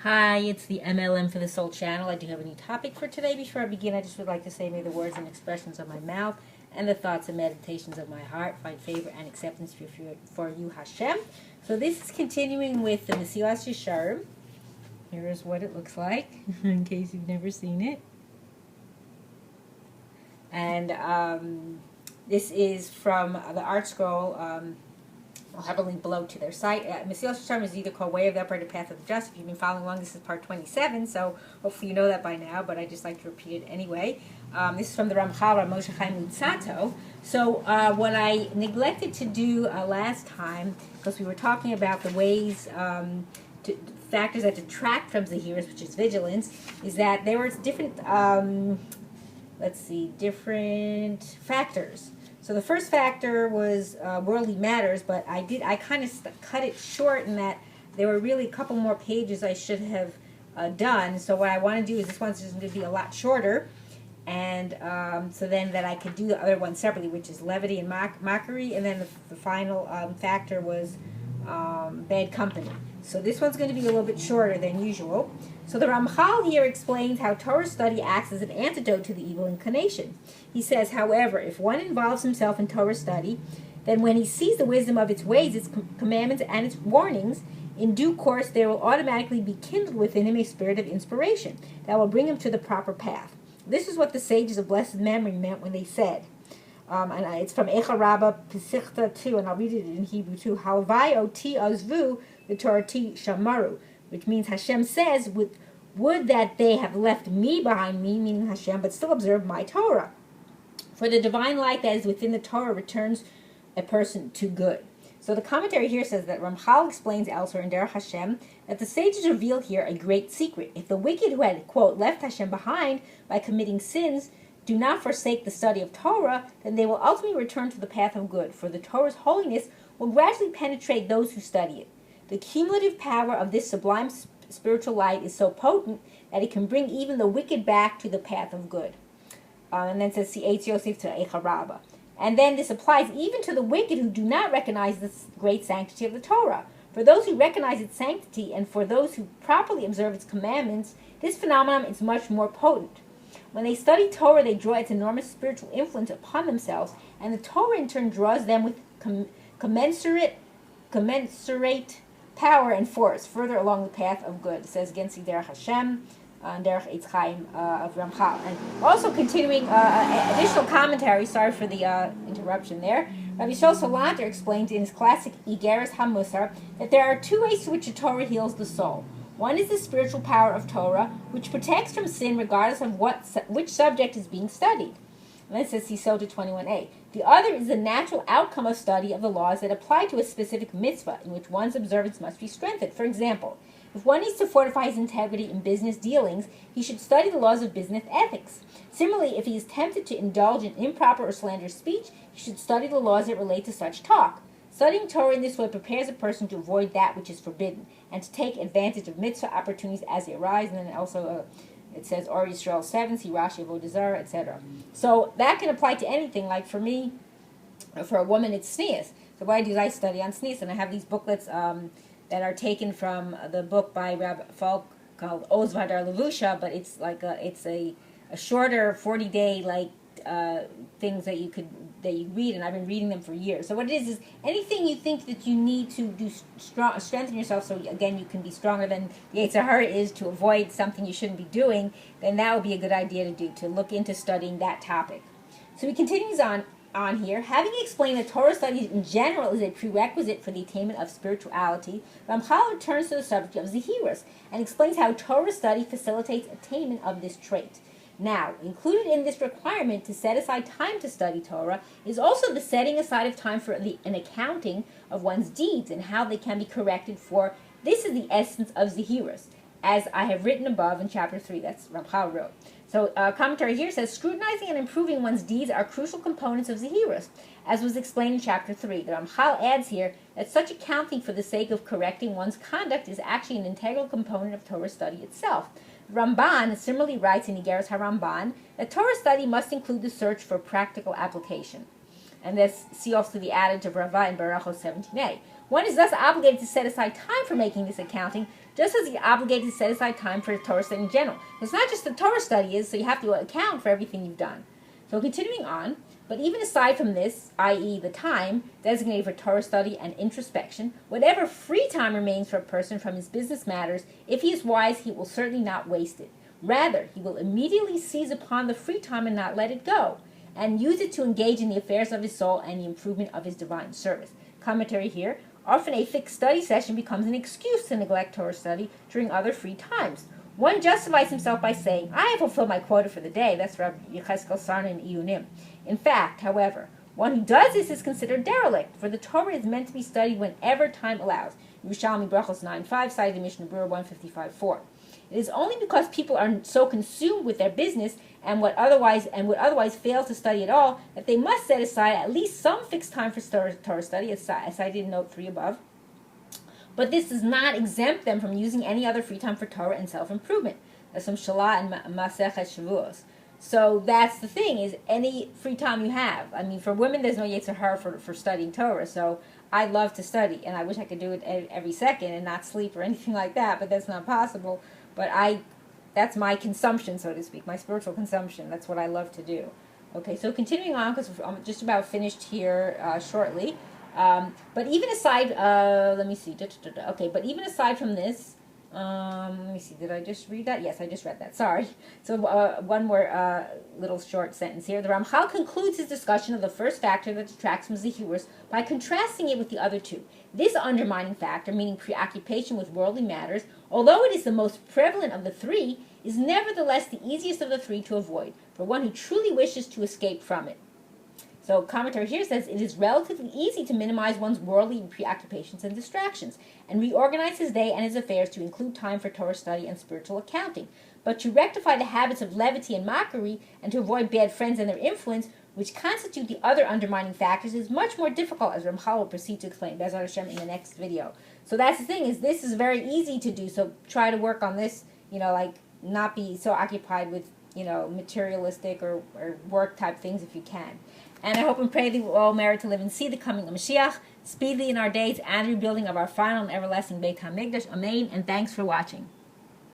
Hi, it's the M.L.M for the Soul channel. I do have a new topic for today. Before I begin, I just would like to say, may the words and expressions of my mouth and the thoughts and meditations of my heart find favor and acceptance for you, Hashem. So this is continuing with the Mesillas Yesharim. Here is what it looks like, in case you've never seen it. And this is from the art scroll. I'll have a link below to their site. Mesillas Yesharim is either called Way of the Upright or Path of the Just. If you've been following along, this is part 27, so hopefully you know that by now, but I just like to repeat it anyway. This is from the Ramchal, Meshamayim Lomdim Mussar. So what I neglected to do last time, because we were talking about the ways, factors that detract from Zahiras, which is vigilance, is that there were different, different factors. So the first factor was worldly matters, but I kind of cut it short in that there were really a couple more pages I should have done. So what I want to do is this one's just going to be a lot shorter, and so then that I could do the other one separately, which is levity and mockery, and then the final factor was bad company. So this one's going to be a little bit shorter than usual. So the Ramchal here explains how Torah study acts as an antidote to the evil inclination. He says, however, if one involves himself in Torah study, then when he sees the wisdom of its ways, its commandments, and its warnings, in due course there will automatically be kindled within him a spirit of inspiration that will bring him to the proper path. This is what the sages of blessed memory meant when they said, and it's from Echa Rabbah Pesichta 2, and I'll read it in Hebrew too, Halvai oti azvu the Torah shamaru, which means Hashem says, would that they have left me behind me, meaning Hashem, but still observe my Torah. For the divine light that is within the Torah returns a person to good. So the commentary here says that Ramchal explains elsewhere in Baruch Hashem that the sages reveal here a great secret. If the wicked who had, quote, left Hashem behind by committing sins do not forsake the study of Torah, then they will ultimately return to the path of good, for the Torah's holiness will gradually penetrate those who study it. The cumulative power of this sublime spiritual light is so potent that it can bring even the wicked back to the path of good. And then it says, Si'etz Yosef to Echa Rabbah. And then this applies even to the wicked who do not recognize the great sanctity of the Torah. For those who recognize its sanctity and for those who properly observe its commandments, this phenomenon is much more potent. When they study Torah, they draw its enormous spiritual influence upon themselves, and the Torah in turn draws them with commensurate power and force further along the path of good. It says against Derech Hashem and Derech Yitzchayim of Ramchal. And also continuing additional commentary, sorry for the interruption there, Rabbi Shol Salanter explains in his classic Yesharim HaMussar that there are two ways to which the Torah heals the soul. One is the spiritual power of Torah, which protects from sin regardless of which subject is being studied. And that says Sisota 21a. The other is the natural outcome of study of the laws that apply to a specific mitzvah, in which one's observance must be strengthened. For example, if one needs to fortify his integrity in business dealings, he should study the laws of business ethics. Similarly, if he is tempted to indulge in improper or slanderous speech, he should study the laws that relate to such talk. Studying Torah in this way prepares a person to avoid that which is forbidden, and to take advantage of mitzvah opportunities as they arise. And then also it says, Or Yisrael 7, see Rashi, Avodah Zarah, etc. So that can apply to anything. Like for me, for a woman, it's tznius. So what I do is I study on tznius, and I have these booklets that are taken from the book by Rabbi Falk called Oz Vadar Levusha, but it's like it's a shorter 40-day things that you read, and I've been reading them for years. So what it is anything you think that you need to do strengthen yourself, so again you can be stronger than the Yetzer Hara is, to avoid something you shouldn't be doing, then that would be a good idea to do, to look into studying that topic. So he continues on here, having explained that Torah study in general is a prerequisite for the attainment of spirituality, Ramchal returns to the subject of Zahiras and explains how Torah study facilitates attainment of this trait. Now, included in this requirement to set aside time to study Torah is also the setting aside of time for an accounting of one's deeds and how they can be corrected, for this is the essence of Zahiras, as I have written above in chapter 3, that's Ramchal wrote. So commentary here says, scrutinizing and improving one's deeds are crucial components of Zahiras, as was explained in chapter 3. The Ramchal adds here that such accounting for the sake of correcting one's conduct is actually an integral component of Torah study itself. Ramban similarly writes in Igeres HaRamban that Torah study must include the search for practical application. And see also the adage of Rava in Baruch 17a. One is thus obligated to set aside time for making this accounting, just as he's obligated to set aside time for Torah study in general. It's not just the Torah study so you have to account for everything you've done. So continuing on, but even aside from this, i.e. the time designated for Torah study and introspection, whatever free time remains for a person from his business matters, if he is wise, he will certainly not waste it. Rather, he will immediately seize upon the free time and not let it go, and use it to engage in the affairs of his soul and the improvement of his divine service. Commentary here. Often a fixed study session becomes an excuse to neglect Torah study during other free times. One justifies himself by saying, I have fulfilled my quota for the day. That's Rabbi Charna in Iyunim. In fact, however, one who does this is considered derelict, for the Torah is meant to be studied whenever time allows. Yesharim 9:5, cited in Mishnah Berurah 155:4. It is only because people are so consumed with their business and would otherwise fail to study at all that they must set aside at least some fixed time for Torah study, as cited in note 3 above. But this does not exempt them from using any other free time for Torah and self-improvement. That's from Shalah and Masechet Shavuos. So that's the thing, is any free time you have. I mean, for women, there's no Yetzer Hara for studying Torah, so I love to study, and I wish I could do it every second and not sleep or anything like that, but that's not possible. But that's my consumption, so to speak, my spiritual consumption. That's what I love to do. Okay, so continuing on, because I'm just about finished here shortly. But even aside, let me see. Okay, but even aside from this, let me see. Did I just read that? Yes, I just read that. Sorry. So one more little short sentence here. The Ramchal concludes his discussion of the first factor that detracts from zihirus by contrasting it with the other two. This undermining factor, meaning preoccupation with worldly matters, although it is the most prevalent of the three, is nevertheless the easiest of the three to avoid for one who truly wishes to escape from it. So commentary here says it is relatively easy to minimize one's worldly preoccupations and distractions and reorganize his day and his affairs to include time for Torah study and spiritual accounting. But to rectify the habits of levity and mockery and to avoid bad friends and their influence, which constitute the other undermining factors, is much more difficult, as Ramchal will proceed to explain, BeEzrat Hashem, in the next video. So that's the thing, is this is very easy to do, so try to work on this, like not be so occupied with, materialistic or work type things if you can. And I hope and pray that we all merit to live and see the coming of Mashiach, speedily in our days, and rebuilding of our final and everlasting Beit HaMikdash. Amen, and thanks for watching.